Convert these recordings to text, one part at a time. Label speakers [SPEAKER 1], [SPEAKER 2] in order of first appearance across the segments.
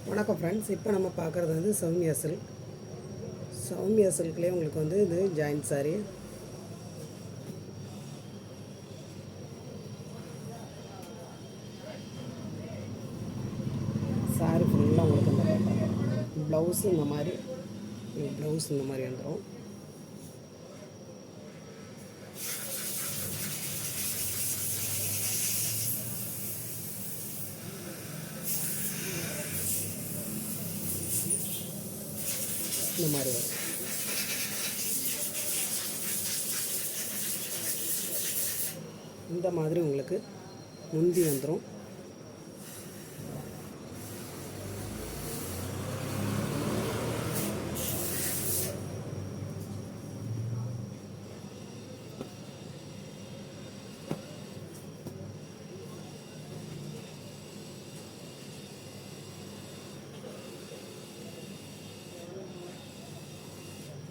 [SPEAKER 1] வணக்கம் ஃப்ரெண்ட்ஸ். இப்போ நம்ம பார்க்குறது வந்து சௌமியா சில்க். சௌமியா சில்க்லேயே உங்களுக்கு வந்து இது ஜாயின்ட் சாரீ. சாரீ ஃபுல்லாக உங்களுக்கு இந்த ப்ளவுஸு இந்த மாதிரி வந்துடும். இந்த மாதிரி வரும். இந்த மாதிரி உங்களுக்கு முந்தி வந்துடும்.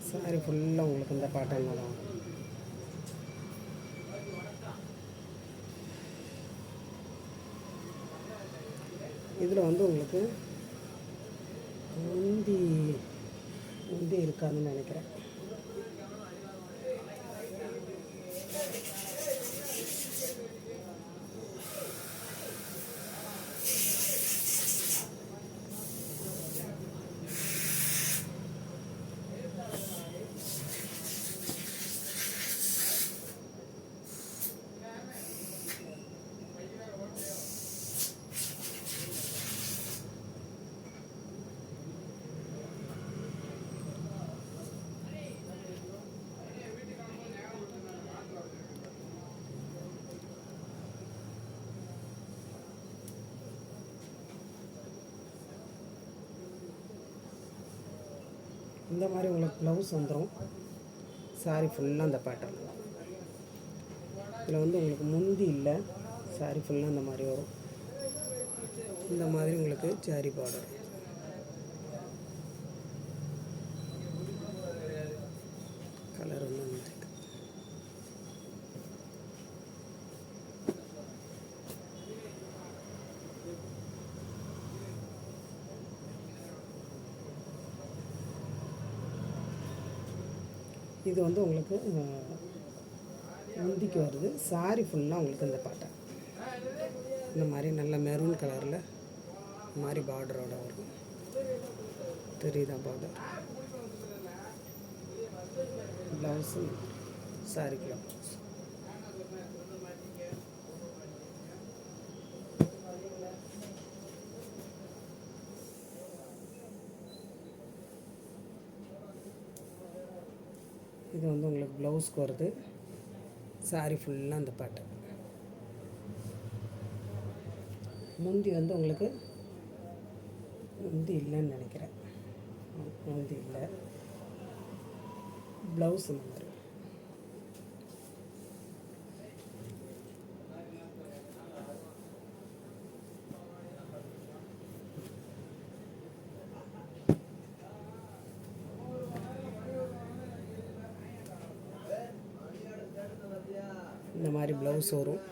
[SPEAKER 1] சாரி ஃபுல்லாக உங்களுக்கு இந்த பேட்டர்னில் தான். இதில் வந்து உங்களுக்கு முந்தி இருக்காதுன்னு நினைக்கிறேன். இந்த மாதிரி உங்களுக்கு ப்ளவுஸ் வந்துடும். சாரீ ஃபுல்லாக அந்த பேட்டர்ன் தான். இதில் வந்து உங்களுக்கு முந்தி இல்லை. சாரீ ஃபுல்லாக இந்த மாதிரி வரும். இந்த மாதிரி உங்களுக்கு சாரி பார்டர். கலர் வந்து அந்த மாதிரி. இது வந்து உங்களுக்கு முந்திக்கு வருது. சாரி ஃபுல்லாக உங்களுக்கு இந்த பாட்டை இந்த மாதிரி நல்ல மெரூன் கலரில் இந்த மாதிரி பார்டரோட வரும். தெரியுதா பார்டர்? Blouse சாரிக்குள்ள blouse. இது வந்து உங்களுக்கு ப்ளவுஸ்க்கு வருது. சாரி ஃபுல்லாக அந்த பாட்டு. முந்தி வந்து உங்களுக்கு முந்தி இல்லைன்னு நினைக்கிறேன். முந்தி இல்லை. ப்ளவுஸ் இந்த மாதிரி. இந்த மாதிரி ப்ளவுஸ் வரும்.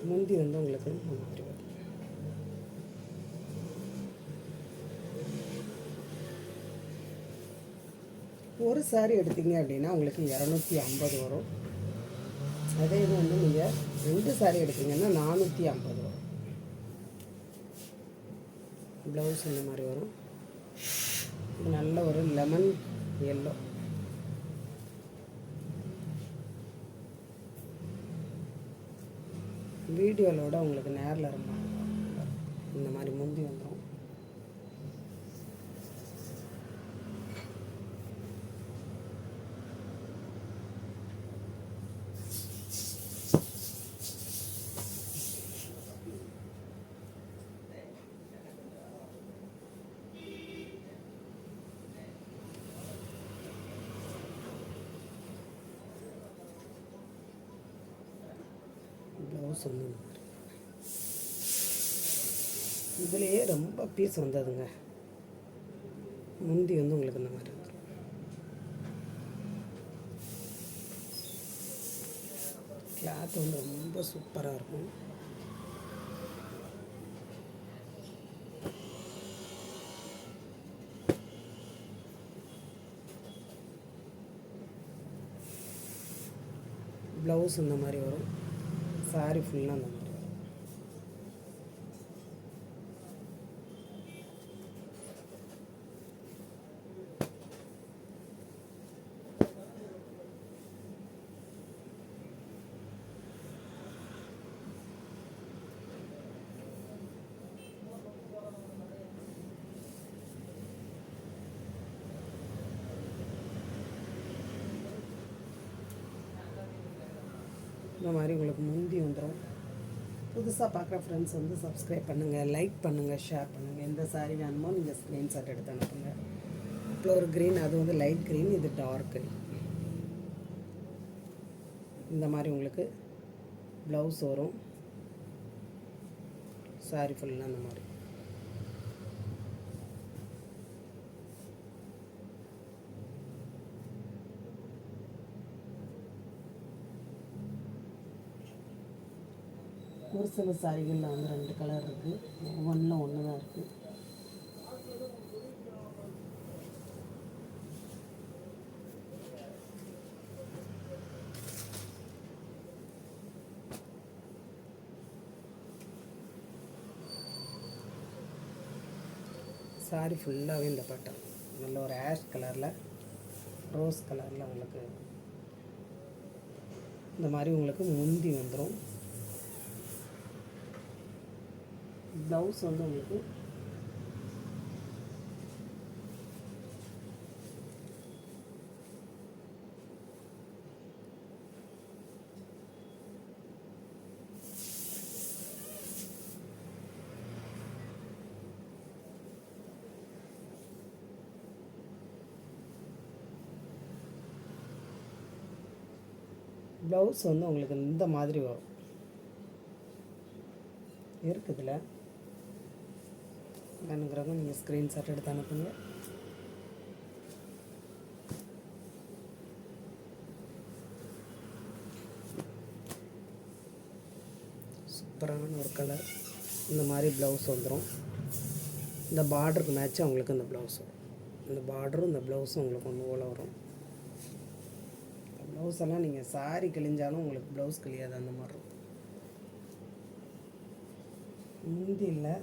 [SPEAKER 1] முந்தி வந்து உங்களுக்கு இந்த மாதிரி வரும். ஒரு சாரீ எடுத்தீங்க அப்படின்னா உங்களுக்கு 250 வரும். அதே இது வந்து நீங்கள் 2 சாரீ எடுத்தீங்கன்னா 450 வரும். ப்ளவுஸ் இந்த மாதிரி வரும். நல்ல ஒரு லெமன் எல்லோ. வீடியோலோட உங்களுக்கு நேரில் ரொம்ப இந்த மாதிரி முந்தி வந்துடும். ப்ளவுஸ் வந்து இதுலேயே ரொம்ப பீஸ் வந்ததுங்க. முந்தி வந்து உங்களுக்கு இந்த மாதிரி வந்துடும். கிளாத் வந்து ரொம்ப சூப்பராக இருக்கும். ப்ளவுஸ் இந்த மாதிரி வரும். சாரி ஃபுல்லாக அந்த மாதிரி வரும். இந்த மாதிரி உங்களுக்கு முந்தி வந்துடும். புதுசாக பார்க்குற ஃப்ரெண்ட்ஸ் வந்து சப்ஸ்கிரைப் பண்ணுங்கள், லைக் பண்ணுங்கள், ஷேர் பண்ணுங்கள். எந்த சாரீ வேணுமோ நீங்கள் ஸ்க்ரீன்ஷாட் எடுத்து அனுப்புங்க. அப்புறம் ஒரு க்ரீன், அது வந்து லைட் க்ரீன், இது டார்க் க்ரீன். இந்த மாதிரி உங்களுக்கு ப்ளவுஸ் வரும். சாரி ஃபுல்லாக அந்த மாதிரி. ஒரு சில சாரிகளில் வந்து 2 கலர் இருக்குது, ஒவ்வொன்றில் ஒன்று தான் இருக்குது. சாரி ஃபுல்லாகவே இந்த பேட்டர்ன் நல்ல ஒரு ஆஷ் கலரில், ரோஸ் கலரில் உங்களுக்கு இந்த மாதிரி உங்களுக்கு முந்தி வந்துடும். ப்ளவுஸ் வந்து உங்களுக்கு உங்களுக்கு இந்த மாதிரி வரும். இருக்குதுல வேணுங்கிறவங்க நீங்கள் ஸ்க்ரீன்ஷாட் எடுத்து அனுப்புங்க. சூப்பரான ஒரு கலர். இந்த மாதிரி ப்ளவுஸ் வந்துடும். இந்த பார்டருக்கு மேட்சாக உங்களுக்கு இந்த ப்ளவுஸ் வரும். இந்த பார்டரும் இந்த ப்ளவுஸும் உங்களுக்கு ஒன்று போல் வரும். ப்ளவுஸ் எல்லாம் நீங்கள் சாரி கிழிஞ்சாலும் உங்களுக்கு ப்ளவுஸ் கிழியாது, அந்த மாதிரி இருக்கும். முந்தி இல்லை.